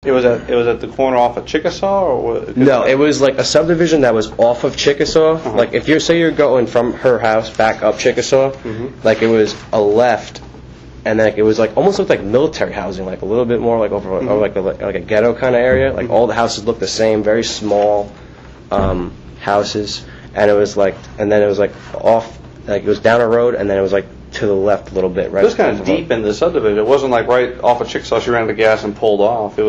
It was at the corner off of Chickasaw, or what? No, it was like a subdivision that was off of Chickasaw. Uh-huh. Like if you're going from her house back up Chickasaw, like it was a left, and then it was like almost looked like military housing, like a little bit more like over like a ghetto kind of area. Like all the houses looked the same, very small houses, and it was like, and then it was like off, like it was down a road, and then it was like to the left a little bit, right? It was kind of deep in the subdivision. It wasn't like right off of Chickasaw. She ran the gas and pulled off.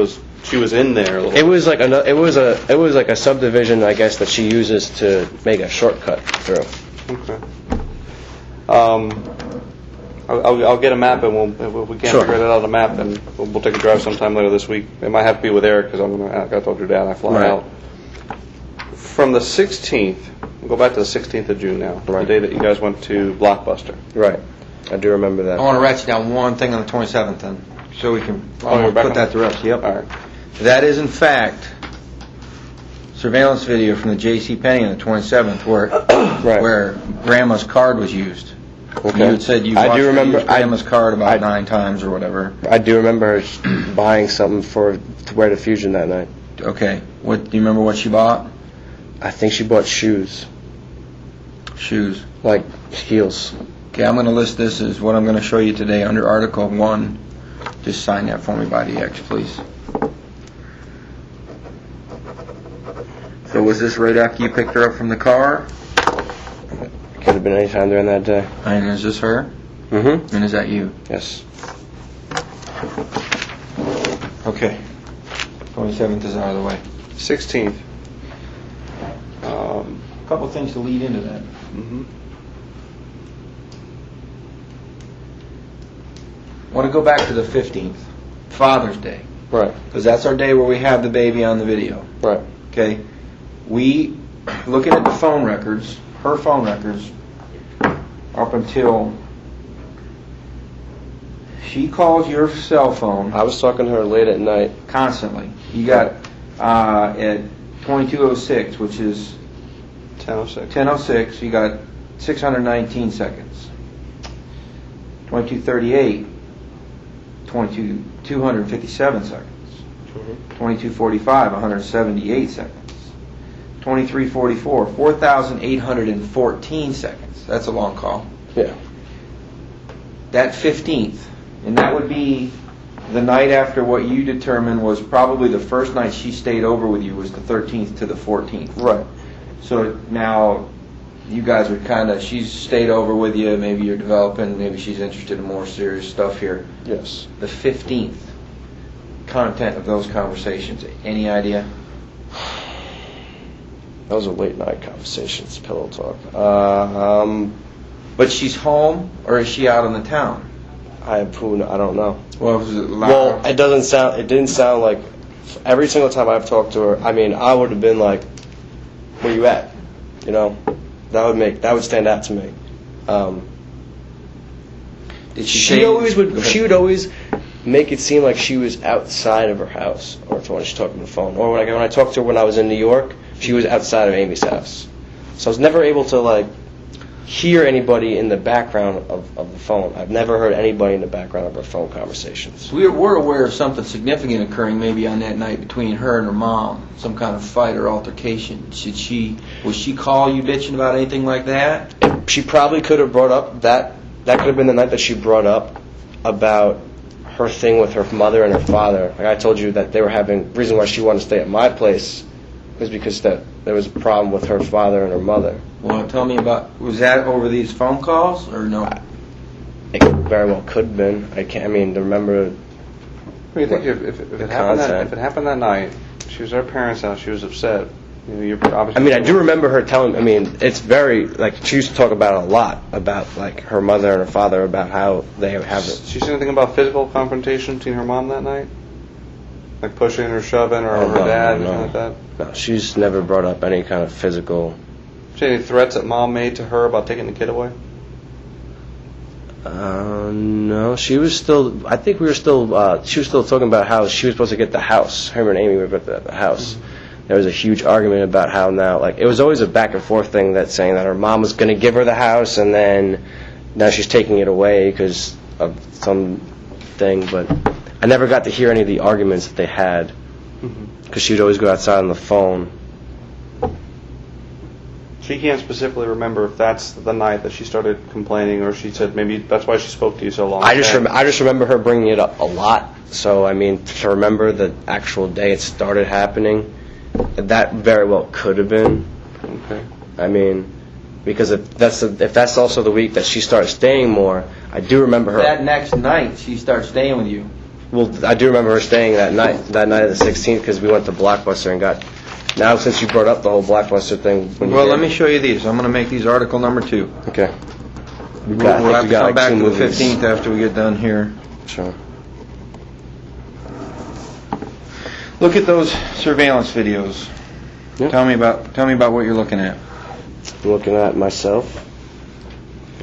She was in there. It was like it was like a subdivision, I guess, that she uses to make a shortcut through. Okay. I'll get a map, and if we can't figure it out on the map, then we'll take a drive sometime later this week. It might have to be with Eric because I told your dad I fly out. From the 16th, we'll go back to the 16th of June now, the day that you guys went to Blockbuster. Right. I do remember that. I want to ratchet down one thing on the 27th then, so we can put that to rest. Yep. All right. That is, in fact, surveillance video from the J.C. Penney on the 27th where Grandma's card was used. Okay. You had said you watched Grandma's card about 9 times or whatever. I do remember her buying something to wear to Fusion that night. Okay. Do you remember what she bought? I think she bought shoes. Shoes. Like heels. Okay, I'm going to list this as what I'm going to show you today under Article 1. Just sign that for me by the X, please. So was this right after you picked her up from the car? Could have been any time during that day. And is this her? Mm-hmm. And is that you? Yes. Okay. 27th is out of the way. 16th. A couple things to lead into that. I want to go back to the 15th, Father's Day. Right. Because that's our day where we have the baby on the video. Right. Okay? We, looking at the phone records, her phone records, up until she calls your cell phone. I was talking to her late at night. Constantly. You got at 22:06, which is 10:06. 10:06, you got 619 seconds. 22:38, 257 seconds. 22:45, 178 seconds. 23:44, 4,814 seconds. That's a long call. Yeah. That 15th, and that would be the night after what you determined was probably the first night she stayed over with you, was the 13th to the 14th. Right. So now you guys would she's stayed over with you, maybe you're developing, maybe she's interested in more serious stuff here. Yes. The 15th, content of those conversations, any idea? Those are late night conversations, pillow talk. But she's home, or is she out in the town? I don't know. Well, was it loud? Well, it didn't sound like every single time I've talked to her. I mean, I would have been like, "Where you at?" You know, that would stand out to me. Did she would always make it seem like she was outside of her house, or when she talked on the phone, or when I talked to her when I was in New York, she was outside of Amy's house. So I was never able to hear anybody in the background of the phone. I've never heard anybody in the background of her phone conversations. We're aware of something significant occurring maybe on that night between her and her mom, some kind of fight or altercation. Was she call you bitching about anything like that? She probably could have brought up that could have been the night that she brought up about her thing with her mother and her father. Like I told you that they were having, the reason why she wanted to stay at my place was because that there was a problem with her father and her mother. Well, tell me was that over these phone calls or no? It very well could have been. I mean, to remember. What do you think if it happened that night? She was at her parents' house. She was upset. You're obviously. I do remember her telling. It's very she used to talk about it a lot about her mother and her father, about how they have it. She said anything about physical confrontation between her mom that night, like pushing or shoving, or her dad, anything like that. No, she's never brought up any kind of physical. Any threats that mom made to her about taking the kid away? No, she was still. I think we were still. She was still talking about how she was supposed to get the house. Her and Amy were at the house. Mm-hmm. There was a huge argument about how now, it was always a back and forth thing that saying that her mom was going to give her the house, and then now she's taking it away because of some thing. But I never got to hear any of the arguments that they had, because she'd always go outside on the phone. She can't specifically remember if that's the night that she started complaining, or she said maybe that's why she spoke to you so long. I just remember her bringing it up a lot. So I mean, to remember the actual day it started happening, that very well could have been. Okay. I mean, because if that's also the week that she started staying more, I do remember her. That next night, she starts staying with you. Well, I do remember her staying that night of the 16th, because we went to Blockbuster and got. Now, since you brought up the whole Blockbuster thing. Well, let me show you these. I'm going to make these article number 2. Okay. We'll have to come back to the 15th after we get done here. Sure. Look at those surveillance videos. Yep. Tell me about what you're looking at. I'm looking at myself.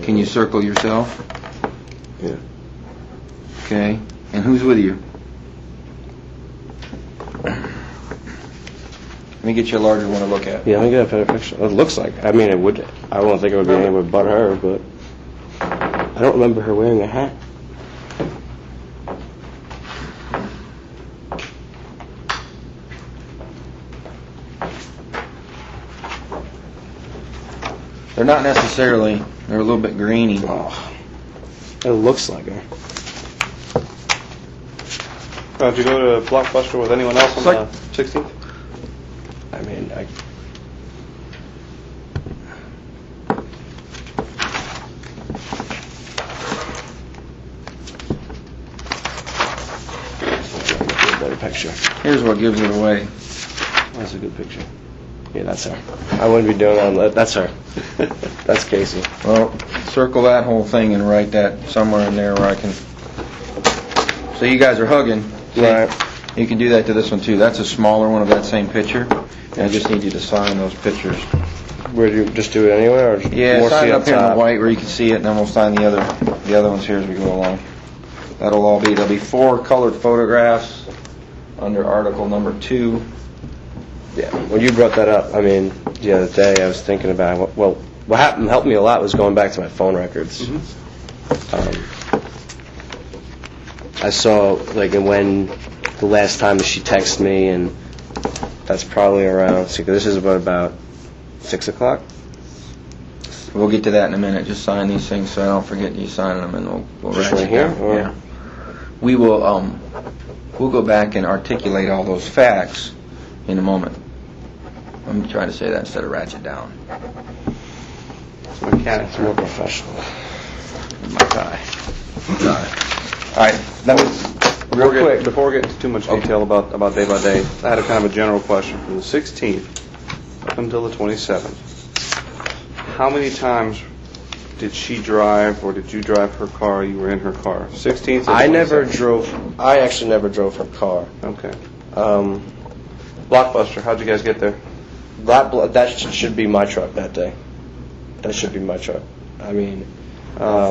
Can you circle yourself? Yeah. Okay. And who's with you? Let me get you a larger one to look at. Yeah, let me get a better picture. It looks like. I mean, it would. I wouldn't think it would be anyone but her, but I don't remember her wearing a hat. They're not necessarily. They're a little bit grainy. Oh, it looks like her. Did you go to Blockbuster with anyone else on the 16th? I mean, better picture. Here's what gives it away. That's a good picture. Yeah, that's her. I wouldn't be doing that. That's her. That's Casey. Well, circle that whole thing and write that somewhere in there where I can. So you guys are hugging. See? Right. You can do that to this one too. That's a smaller one of that same picture. And I just need you to sign those pictures. Where do you just do it anywhere, or Yeah, more sign see it up here in top? the white where you can see it, and then we'll sign the other ones here as we go along. There'll be 4 colored photographs under article number 2. Yeah. When you brought that up, I mean, the other day, I was thinking about what helped me a lot was going back to my phone records. I saw when the last time that she texted me, and that's probably around. See, 'cause this is about 6 o'clock. We'll get to that in a minute. Just sign these things so I don't forget you signing them, and we'll Just write right it here, down. or- Yeah. We will. We'll go back and articulate all those facts in a moment. I'm trying to say that instead of ratchet down. Mechanics. It's more professional. My tie. All right. Real quick. Before we get into too much detail about day by day, I had a kind of a general question. From the 16th up until the 27th, how many times did she drive, or did you drive her car? You were in her car. 16th. I actually never drove her car. Okay. Blockbuster. How'd you guys get there? That should be my truck that day. That should be my truck. I mean,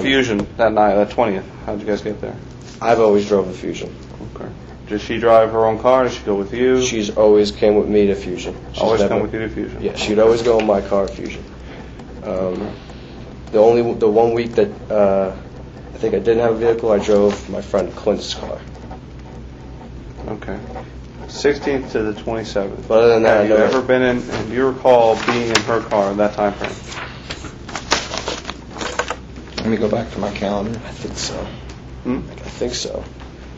Fusion that night, that 20th. How'd you guys get there? I've always drove a Fusion. Okay. Did she drive her own car? Did she go with you? She's always came with me to Fusion. Always come with you to Fusion. Yeah, she'd always go in my car, Fusion. The 1 week that I think I didn't have a vehicle, I drove my friend Clint's car. Okay. 16th to the 27th. But other than that, have you ever been in? Do you recall being in her car in that time frame? Let me go back to my calendar. I think so. I think so.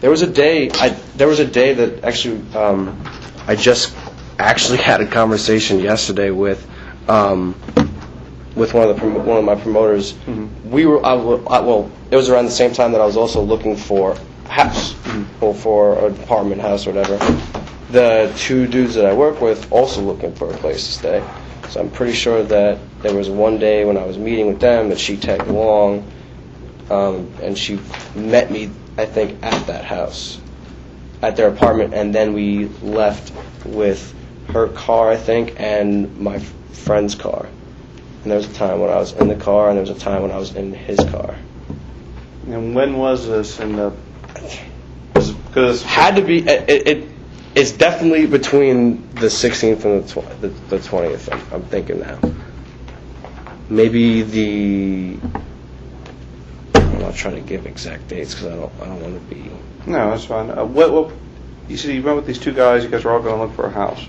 There was a day that actually I just actually had a conversation yesterday with one of my promoters. We were it was around the same time that I was also looking for a house or for an apartment house or whatever. The 2 dudes that I work with also looking for a place to stay. So I'm pretty sure that there was one day when I was meeting with them that she tagged along, and she met me, I think, at that house, at their apartment, and then we left with her car, I think, and my friend's car. And there was a time when I was in the car, and there was a time when I was in his car. And when was this? Because had to be it's definitely between the 16th and the 20th. I'm thinking now. Maybe the I'm not trying to give exact dates because I don't want to be. No, that's fine. What you said you went with these two guys. You guys are all going to look for a house.